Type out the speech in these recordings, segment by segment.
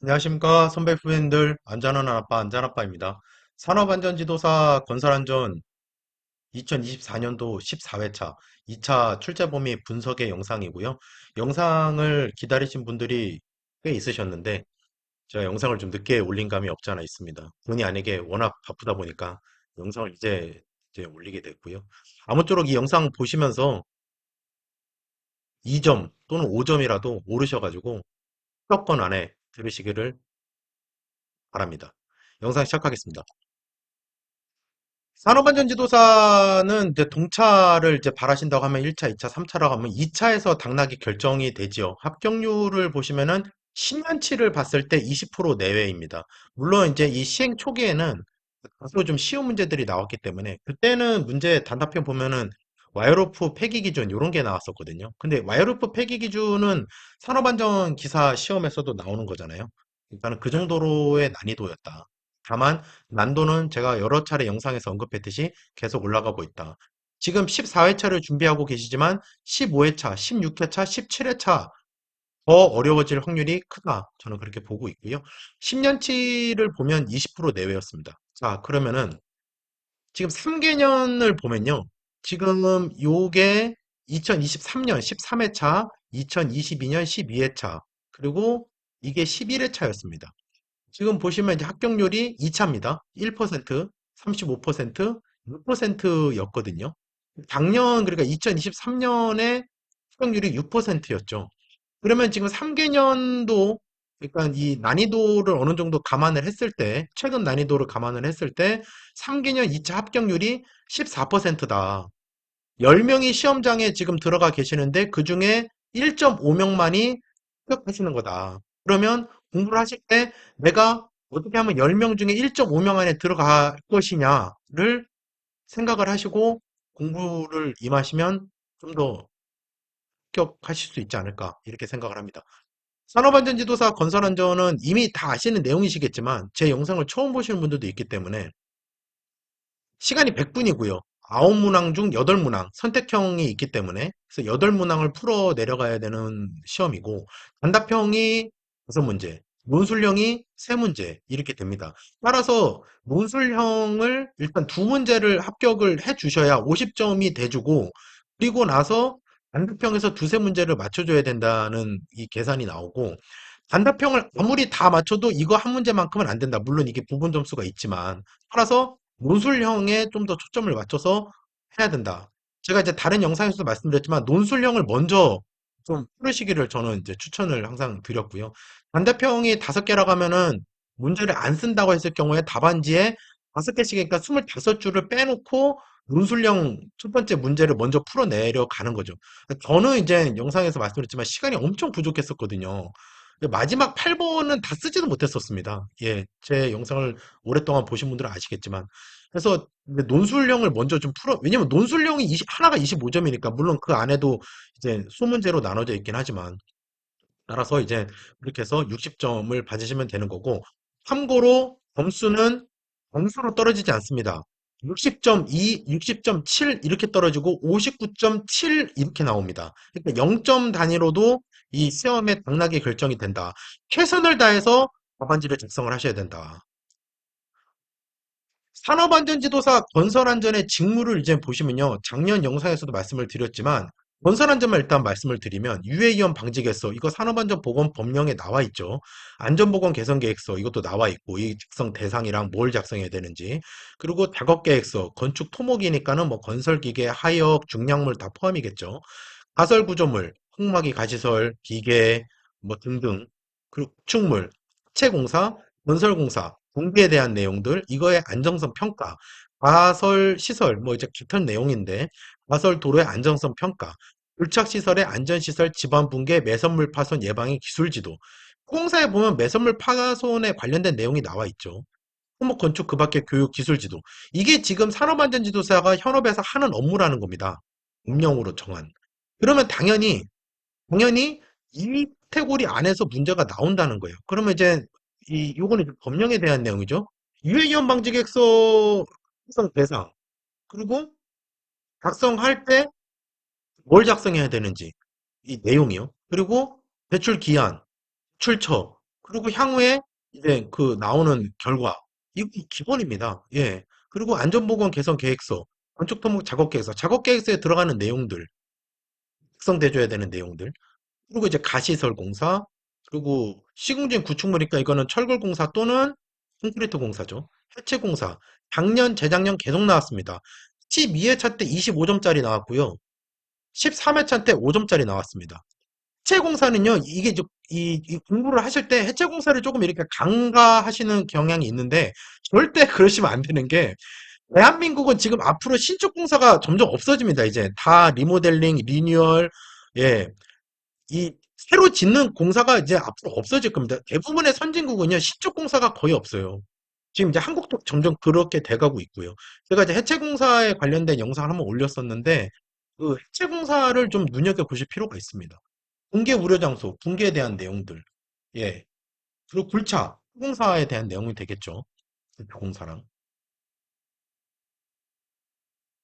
안녕하십니까 선배 후배님들 안전한 아빠 안전아빠입니다. 산업안전지도사 건설안전 2024년도 14회차 2차 출제범위 분석의 영상이고요. 영상을 기다리신 분들이 꽤 있으셨는데 제가 영상을 좀 늦게 올린 감이 없지 않아 있습니다. 본의 아니게 워낙 바쁘다 보니까 영상을 이제 올리게 됐고요. 아무쪼록 이 영상 보시면서 2점 또는 5점이라도 오르셔가지고 수도권 안에 들으시기를 바랍니다. 영상 시작하겠습니다. 산업안전지도사는 이제 동차를 이제 바라신다고 하면 1차, 2차, 3차라고 하면 2차에서 당락이 결정이 되지요. 합격률을 보시면은 10년치를 봤을 때 20% 내외입니다. 물론 이제 이 시행 초기에는 다소 좀 쉬운 문제들이 나왔기 때문에 그때는 문제 단답형 보면은 와이어로프 폐기 기준 이런 게 나왔었거든요. 근데 와이어로프 폐기 기준은 산업안전 기사 시험에서도 나오는 거잖아요. 일단은 그 정도로의 난이도였다. 다만 난도는 제가 여러 차례 영상에서 언급했듯이 계속 올라가고 있다. 지금 14회차를 준비하고 계시지만 15회차, 16회차, 17회차 더 어려워질 확률이 크다. 저는 그렇게 보고 있고요. 10년치를 보면 20% 내외였습니다. 자, 그러면은 지금 3개년을 보면요. 지금 요게 2023년 13회차, 2022년 12회차, 그리고 이게 11회차였습니다. 지금 보시면 이제 합격률이 2차입니다. 1%, 35%, 6%였거든요. 작년, 그러니까 2023년에 합격률이 6%였죠. 그러면 지금 3개년도, 그러니까 이 난이도를 어느 정도 감안을 했을 때, 최근 난이도를 감안을 했을 때, 3개년 2차 합격률이 14%다. 10명이 시험장에 지금 들어가 계시는데, 그 중에 1.5명만이 합격하시는 거다. 그러면 공부를 하실 때 내가 어떻게 하면 10명 중에 1.5명 안에 들어갈 것이냐를 생각을 하시고 공부를 임하시면 좀 더 합격하실 수 있지 않을까 이렇게 생각을 합니다. 산업안전지도사 건설안전은 이미 다 아시는 내용이시겠지만 제 영상을 처음 보시는 분들도 있기 때문에 시간이 100분이고요. 9문항 중 8문항 선택형이 있기 때문에 그래서 8문항을 풀어 내려가야 되는 시험이고 단답형이 5문제, 논술형이 3문제 이렇게 됩니다. 따라서 논술형을 일단 2문제를 합격을 해 주셔야 50점이 돼주고 그리고 나서 단답형에서 두세 문제를 맞춰줘야 된다는 이 계산이 나오고 단답형을 아무리 다 맞춰도 이거 한 문제만큼은 안 된다. 물론 이게 부분 점수가 있지만 따라서 논술형에 좀 더 초점을 맞춰서 해야 된다. 제가 이제 다른 영상에서도 말씀드렸지만 논술형을 먼저 좀 풀으시기를 저는 이제 추천을 항상 드렸고요. 단답형이 5개라고 하면은 문제를 안 쓴다고 했을 경우에 답안지에 5개씩이니까 25줄을 빼놓고 논술형 첫 번째 문제를 먼저 풀어내려 가는 거죠. 저는 이제 영상에서 말씀드렸지만 시간이 엄청 부족했었거든요. 마지막 8번은 다 쓰지도 못했었습니다. 예, 제 영상을 오랫동안 보신 분들은 아시겠지만. 그래서 논술형을 먼저 좀 왜냐면 논술형이 하나가 25점이니까, 물론 그 안에도 이제 소문제로 나눠져 있긴 하지만, 따라서 이제 그렇게 해서 60점을 받으시면 되는 거고, 참고로 점수로 떨어지지 않습니다. 60.2, 60.7 이렇게 떨어지고 59.7 이렇게 나옵니다. 그러니까 0점 단위로도 이 시험의 당락이 결정이 된다. 최선을 다해서 답안지를 작성을 하셔야 된다. 산업안전지도사 건설안전의 직무를 이제 보시면요. 작년 영상에서도 말씀을 드렸지만 건설안전만 일단 말씀을 드리면 유해위험 방지계획서 이거 산업안전보건 법령에 나와 있죠. 안전보건 개선계획서 이것도 나와 있고 이 작성 대상이랑 뭘 작성해야 되는지 그리고 작업계획서 건축 토목이니까는 뭐 건설기계, 하역, 중량물 다 포함이겠죠. 가설구조물, 흙막이 가시설, 기계 뭐 등등 그리고 축물, 하체공사, 건설공사, 공비에 대한 내용들, 이거의 안정성 평가, 가설 시설, 뭐 이제 같은 내용인데, 가설 도로의 안정성 평가, 불착 시설의 안전시설, 지반 붕괴, 매선물 파손 예방의 기술 지도. 공사에 보면 매선물 파손에 관련된 내용이 나와 있죠. 토목 건축 그 밖에 교육 기술 지도. 이게 지금 산업안전지도사가 현업에서 하는 업무라는 겁니다. 법령으로 정한. 그러면 당연히 이 카테고리 안에서 문제가 나온다는 거예요. 그러면 이제 요거는 이제 법령에 대한 내용이죠. 유해이он 방지 계획서 작성 대상 그리고 작성할 때 뭘 작성해야 되는지 이 내용이요. 그리고 배출 기한, 출처 그리고 향후에 이제 그 나오는 결과 이거 기본입니다. 예. 그리고 안전보건 개선 계획서, 건축 토목 작업 계획서, 작업 계획서에 들어가는 내용들, 작성돼줘야 되는 내용들. 그리고 이제 가시설 공사, 그리고 시공진 구축물이니까 이거는 철골 공사 또는 콘크리트 공사죠. 해체 공사. 작년, 재작년 계속 나왔습니다. 12회차 때 25점짜리 나왔고요. 13회차 때 5점짜리 나왔습니다. 해체 공사는요, 이게 이 공부를 하실 때 해체 공사를 조금 이렇게 간과하시는 경향이 있는데, 절대 그러시면 안 되는 게, 대한민국은 지금 앞으로 신축 공사가 점점 없어집니다. 이제 다 리모델링, 리뉴얼, 예, 이 새로 짓는 공사가 이제 앞으로 없어질 겁니다. 대부분의 선진국은요, 신축 공사가 거의 없어요. 지금 이제 한국도 점점 그렇게 돼가고 있고요. 제가 이제 해체 공사에 관련된 영상을 한번 올렸었는데, 그 해체 공사를 좀 눈여겨보실 필요가 있습니다. 붕괴 우려 장소, 붕괴에 대한 내용들, 예. 그리고 굴차, 공사에 대한 내용이 되겠죠. 공사랑.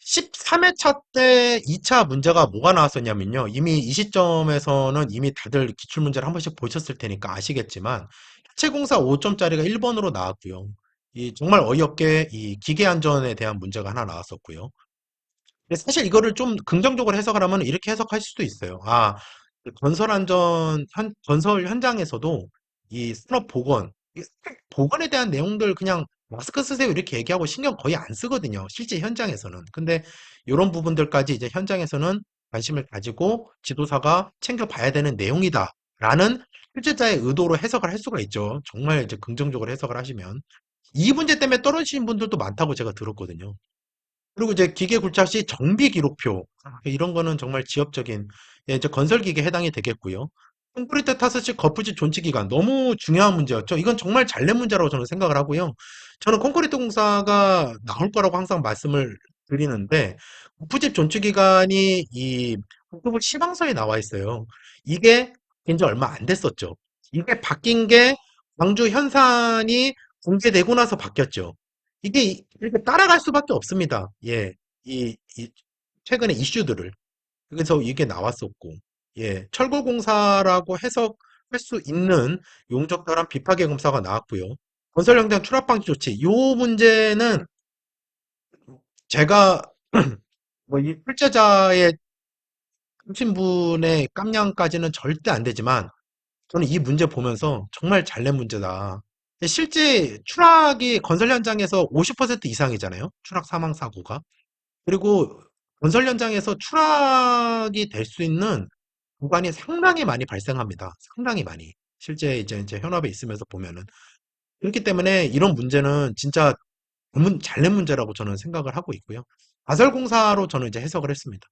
13회차 때 2차 문제가 뭐가 나왔었냐면요. 이미 이 시점에서는 이미 다들 기출문제를 한 번씩 보셨을 테니까 아시겠지만, 해체공사 5점짜리가 1번으로 나왔고요. 이 정말 어이없게 이 기계 안전에 대한 문제가 하나 나왔었고요. 근데 사실 이거를 좀 긍정적으로 해석을 하면 이렇게 해석할 수도 있어요. 아, 그 건설 현장에서도 이 산업 보건, 이 보건에 대한 내용들 그냥 마스크 쓰세요 이렇게 얘기하고 신경 거의 안 쓰거든요. 실제 현장에서는. 근데 이런 부분들까지 이제 현장에서는 관심을 가지고 지도사가 챙겨봐야 되는 내용이다라는 실제자의 의도로 해석을 할 수가 있죠. 정말 이제 긍정적으로 해석을 하시면. 이 문제 때문에 떨어지신 분들도 많다고 제가 들었거든요. 그리고 이제 기계 굴착 시 정비 기록표. 이런 거는 정말 지엽적인, 예, 이제 건설기계에 해당이 되겠고요. 콘크리트 타스 시 거푸집 존치 기간. 너무 중요한 문제였죠. 이건 정말 잘낸 문제라고 저는 생각을 하고요. 저는 콘크리트 공사가 나올 거라고 항상 말씀을 드리는데, 거푸집 존치 기간이 이 국토부 시방서에 나와 있어요. 이게 된지 얼마 안 됐었죠. 이게 바뀐 게 광주 현산이 공개되고 나서 바뀌었죠. 이게 이렇게 따라갈 수밖에 없습니다. 예, 이 최근에 이슈들을. 그래서 이게 나왔었고, 예, 철거공사라고 해석할 수 있는 용적절한 비파괴 검사가 나왔고요. 건설 현장 추락 방지 조치. 요 문제는 제가 뭐 이 출제자의 신분의 깜냥까지는 절대 안 되지만 저는 이 문제 보면서 정말 잘 낸 문제다. 실제 추락이 건설 현장에서 50% 이상이잖아요. 추락 사망 사고가. 그리고 건설 현장에서 추락이 될 수 있는 구간이 상당히 많이 발생합니다. 상당히 많이. 실제 이제 현업에 있으면서 보면은. 그렇기 때문에 이런 문제는 진짜 잘 낸 문제라고 저는 생각을 하고 있고요. 가설공사로 저는 이제 해석을 했습니다.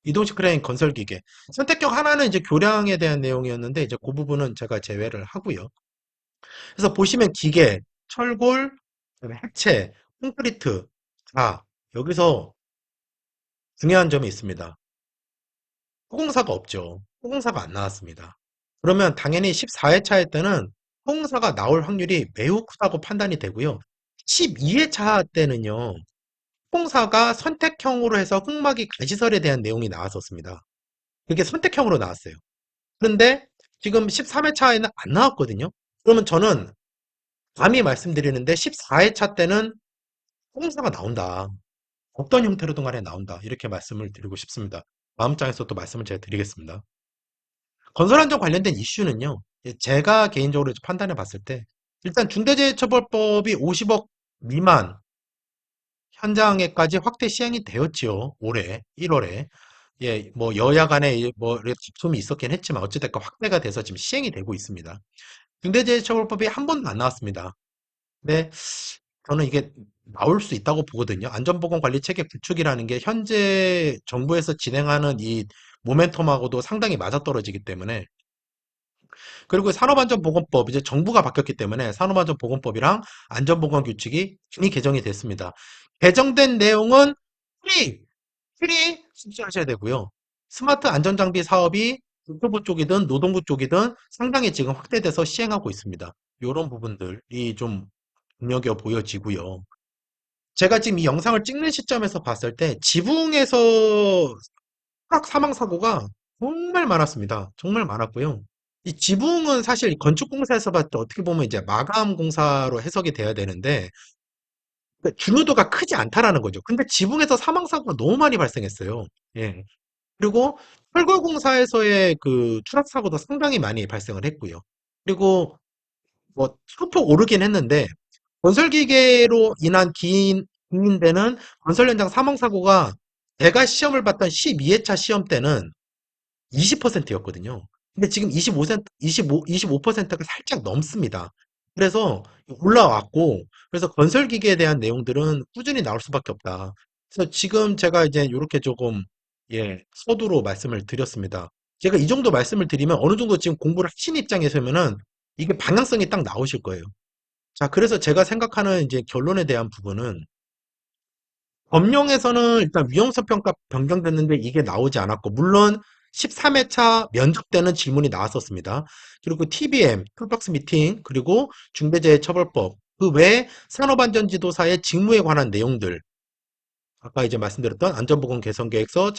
이동식 크레인 건설 기계. 선택격 하나는 이제 교량에 대한 내용이었는데 이제 그 부분은 제가 제외를 하고요. 그래서 보시면 기계, 철골, 그다음에 해체, 콘크리트. 자, 여기서 중요한 점이 있습니다. 후공사가 없죠. 후공사가 안 나왔습니다. 그러면 당연히 14회차일 때는 후공사가 나올 확률이 매우 크다고 판단이 되고요. 12회차 때는요. 후공사가 선택형으로 해서 흙막이 가시설에 대한 내용이 나왔었습니다. 그게 선택형으로 나왔어요. 그런데 지금 13회차에는 안 나왔거든요. 그러면 저는 감히 말씀드리는데 14회차 때는 후공사가 나온다. 어떤 형태로든 간에 나온다. 이렇게 말씀을 드리고 싶습니다. 다음 장에서 또 말씀을 제가 드리겠습니다. 건설안전 관련된 이슈는요. 제가 개인적으로 판단해 봤을 때 일단 중대재해처벌법이 50억 미만 현장에까지 확대 시행이 되었지요. 올해 1월에. 예, 뭐 여야 간에 뭐 다툼이 있었긴 했지만 어찌됐건 확대가 돼서 지금 시행이 되고 있습니다. 중대재해처벌법이 한 번도 안 나왔습니다. 근데 저는 이게 나올 수 있다고 보거든요. 안전보건관리체계 구축이라는 게 현재 정부에서 진행하는 이 모멘텀하고도 상당히 맞아떨어지기 때문에 그리고 산업안전보건법 이제 정부가 바뀌었기 때문에 산업안전보건법이랑 안전보건규칙이 이미 개정이 됐습니다. 개정된 내용은 프리 숙지하셔야 되고요. 스마트 안전장비 사업이 국토부 쪽이든 노동부 쪽이든 상당히 지금 확대돼서 시행하고 있습니다. 이런 부분들이 좀 눈여겨 보여지고요. 제가 지금 이 영상을 찍는 시점에서 봤을 때 지붕에서 사망 사고가 정말 많았습니다. 정말 많았고요. 이 지붕은 사실 건축공사에서 봤을 때 어떻게 보면 이제 마감 공사로 해석이 돼야 되는데 그 중요도가 크지 않다라는 거죠. 근데 지붕에서 사망 사고가 너무 많이 발생했어요. 예. 그리고 철거공사에서의 그 추락 사고도 상당히 많이 발생을 했고요. 그리고 뭐 소폭 오르긴 했는데 건설 기계로 인한 기인되는 건설 현장 사망 사고가 제가 시험을 봤던 12회차 시험 때는 20%였거든요. 근데 지금 25%가 살짝 넘습니다. 그래서 올라왔고, 그래서 건설 기계에 대한 내용들은 꾸준히 나올 수밖에 없다. 그래서 지금 제가 이제 이렇게 조금, 예, 서두로 말씀을 드렸습니다. 제가 이 정도 말씀을 드리면 어느 정도 지금 공부를 하신 입장에서면은 이게 방향성이 딱 나오실 거예요. 자, 그래서 제가 생각하는 이제 결론에 대한 부분은 법령에서는 일단 위험성 평가 변경됐는데 이게 나오지 않았고, 물론 13회차 면접 때는 질문이 나왔었습니다. 그리고 TBM, 툴박스 미팅, 그리고 중대재해처벌법, 그 외에 산업안전지도사의 직무에 관한 내용들, 아까 이제 말씀드렸던 안전보건 개선계획서,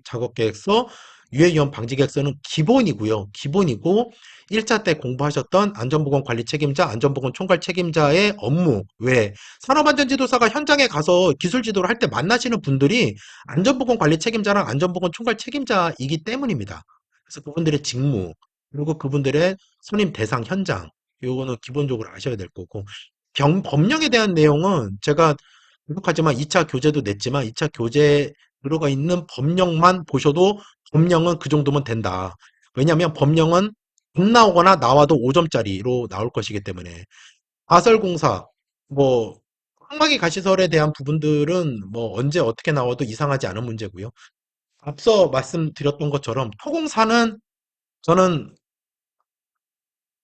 작업계획서, 유해위험 방지계획서는 기본이고요. 기본이고 1차 때 공부하셨던 안전보건 관리 책임자, 안전보건 총괄 책임자의 업무 외에 산업안전지도사가 현장에 가서 기술지도를 할 때 만나시는 분들이 안전보건 관리 책임자랑 안전보건 총괄 책임자이기 때문입니다. 그래서 그분들의 직무, 그리고 그분들의 선임 대상 현장, 요거는 기본적으로 아셔야 될 거고 법령에 대한 내용은 제가 부족하지만 2차 교재도 냈지만 2차 교재에 들어가 있는 법령만 보셔도 법령은 그 정도면 된다. 왜냐하면 법령은 안 나오거나 나와도 5점짜리로 나올 것이기 때문에 가설공사 뭐 항막이 가시설에 대한 부분들은 뭐 언제 어떻게 나와도 이상하지 않은 문제고요. 앞서 말씀드렸던 것처럼 토공사는 저는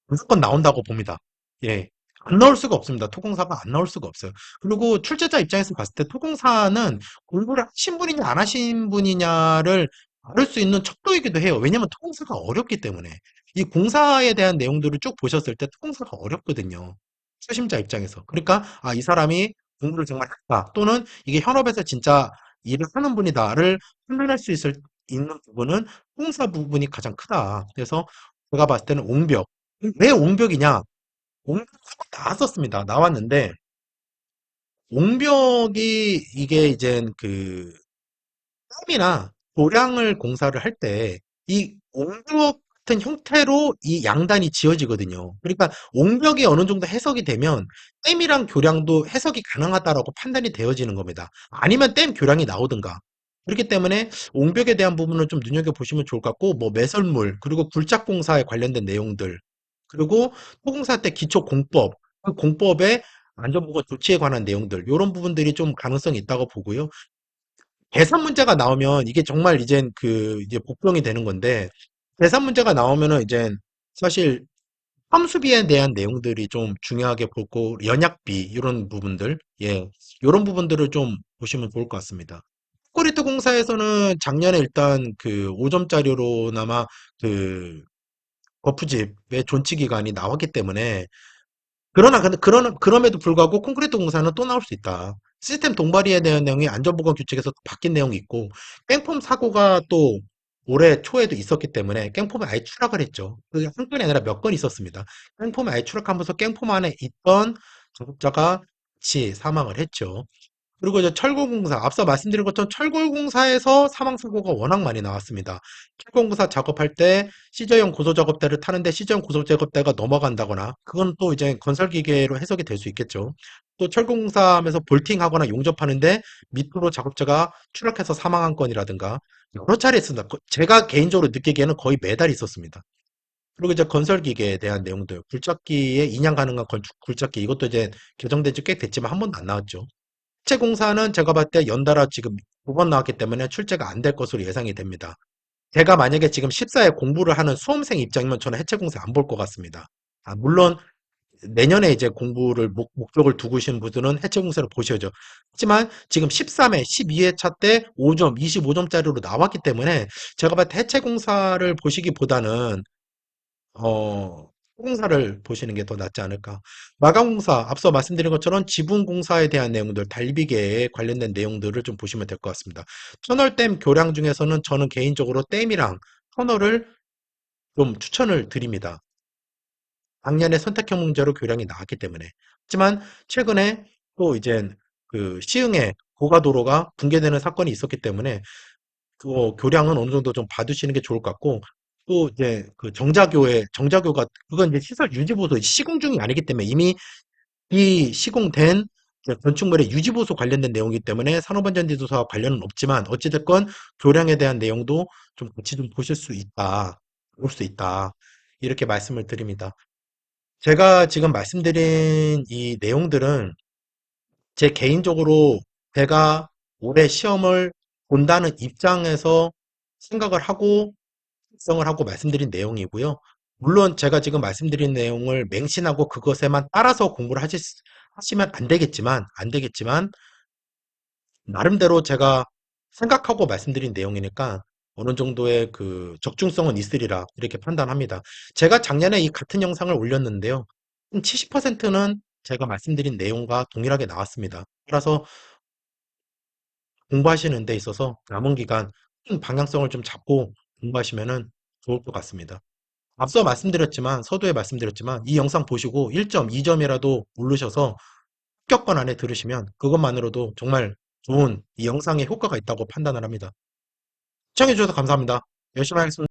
무조건 나온다고 봅니다. 예. 안 나올 수가 없습니다. 토공사가 안 나올 수가 없어요. 그리고 출제자 입장에서 봤을 때 토공사는 공부를 하신 분이냐 안 하신 분이냐를 알을 수 있는 척도이기도 해요. 왜냐면 토공사가 어렵기 때문에. 이 공사에 대한 내용들을 쭉 보셨을 때 토공사가 어렵거든요. 초심자 입장에서. 그러니까 아, 이 사람이 공부를 정말 했다. 또는 이게 현업에서 진짜 일을 하는 분이다를 판단할 수 있는 부분은 토공사 부분이 가장 크다. 그래서 제가 봤을 때는 옹벽. 왜 옹벽이냐? 옹벽이 나왔었습니다. 나왔는데 옹벽이 이게 이제 그 땀이나 도량을 공사를 할 때 이 옹벽 같은 형태로 이 양단이 지어지거든요. 그러니까 옹벽이 어느 정도 해석이 되면 댐이랑 교량도 해석이 가능하다라고 판단이 되어지는 겁니다. 아니면 댐 교량이 나오든가. 그렇기 때문에 옹벽에 대한 부분을 좀 눈여겨보시면 좋을 것 같고, 뭐 매설물, 그리고 굴착공사에 관련된 내용들, 그리고 토공사 때 기초 공법, 그 공법의 안전보건 조치에 관한 내용들, 이런 부분들이 좀 가능성이 있다고 보고요. 계산 문제가 나오면 이게 정말 이젠 그 이제 복병이 되는 건데 계산 문제가 나오면은 이제 사실 함수비에 대한 내용들이 좀 중요하게 보고 연약비 이런 부분들 이런 부분들을 좀 보시면 좋을 것 같습니다. 콘크리트 공사에서는 작년에 일단 그 5점짜리로나마 그 거푸집의 존치 기간이 나왔기 때문에 그럼에도 불구하고 콘크리트 공사는 또 나올 수 있다. 시스템 동반이에 대한 내용이 안전보건 규칙에서 바뀐 내용이 있고, 깽폼 사고가 또 올해 초에도 있었기 때문에 깽폼이 아예 추락을 했죠. 그게 한 건이 아니라 몇 건 있었습니다. 깽폼이 아예 추락하면서 깽폼 안에 있던 작업자가 같이 사망을 했죠. 그리고 이제 철골공사, 앞서 말씀드린 것처럼 철골공사에서 사망사고가 워낙 많이 나왔습니다. 철골공사 작업할 때 시저형 고소작업대를 타는데 시저형 고소작업대가 넘어간다거나, 그건 또 이제 건설기계로 해석이 될 수 있겠죠. 또 철골공사하면서 볼팅하거나 용접하는데 밑으로 작업자가 추락해서 사망한 건이라든가, 여러 차례 있습니다. 제가 개인적으로 느끼기에는 거의 매달 있었습니다. 그리고 이제 건설기계에 대한 내용들, 굴착기에 인양 가능한 굴착기, 이것도 이제 개정된 지 꽤 됐지만 한 번도 안 나왔죠. 해체공사는 제가 봤을 때 연달아 지금 2번 나왔기 때문에 출제가 안 될 것으로 예상이 됩니다. 제가 만약에 지금 14에 공부를 하는 수험생 입장이면 저는 해체공사 안 볼 것 같습니다. 아, 물론 내년에 이제 공부를 목적을 두고 계신 분들은 해체공사를 보셔야죠. 하지만 지금 13회, 12회차 때 5점, 25점짜리로 나왔기 때문에 제가 봤을 때 해체공사를 보시기보다는 공사를 보시는 게 더 낫지 않을까. 마감공사, 앞서 말씀드린 것처럼 지붕공사에 대한 내용들, 달비계에 관련된 내용들을 좀 보시면 될 것 같습니다. 터널댐 교량 중에서는 저는 개인적으로 댐이랑 터널을 좀 추천을 드립니다. 작년에 선택형 문제로 교량이 나왔기 때문에. 하지만 최근에 또 이제 그 시흥에 고가도로가 붕괴되는 사건이 있었기 때문에 그 교량은 어느 정도 좀 봐두시는 게 좋을 것 같고, 또 이제 그 정자교가 그건 이제 시설 유지보수 시공 중이 아니기 때문에 이미 이 시공된 이제 건축물의 유지보수 관련된 내용이기 때문에 산업안전지도서와 관련은 없지만 어찌됐건 교량에 대한 내용도 좀 같이 좀 보실 수 있다, 볼 수 있다, 이렇게 말씀을 드립니다. 제가 지금 말씀드린 이 내용들은 제 개인적으로 제가 올해 시험을 본다는 입장에서 생각을 하고 작성을 하고 말씀드린 내용이고요. 물론 제가 지금 말씀드린 내용을 맹신하고 그것에만 따라서 공부를 하시면 안 되겠지만, 나름대로 제가 생각하고 말씀드린 내용이니까 어느 정도의 그 적중성은 있으리라 이렇게 판단합니다. 제가 작년에 이 같은 영상을 올렸는데요. 70%는 제가 말씀드린 내용과 동일하게 나왔습니다. 따라서 공부하시는 데 있어서 남은 기간 큰 방향성을 좀 잡고 공부하시면은 좋을 것 같습니다. 앞서 말씀드렸지만, 서두에 말씀드렸지만, 이 영상 보시고 1점, 2점이라도 오르셔서 합격권 안에 들으시면 그것만으로도 정말 좋은 이 영상에 효과가 있다고 판단을 합니다. 시청해주셔서 감사합니다. 열심히 하겠습니다.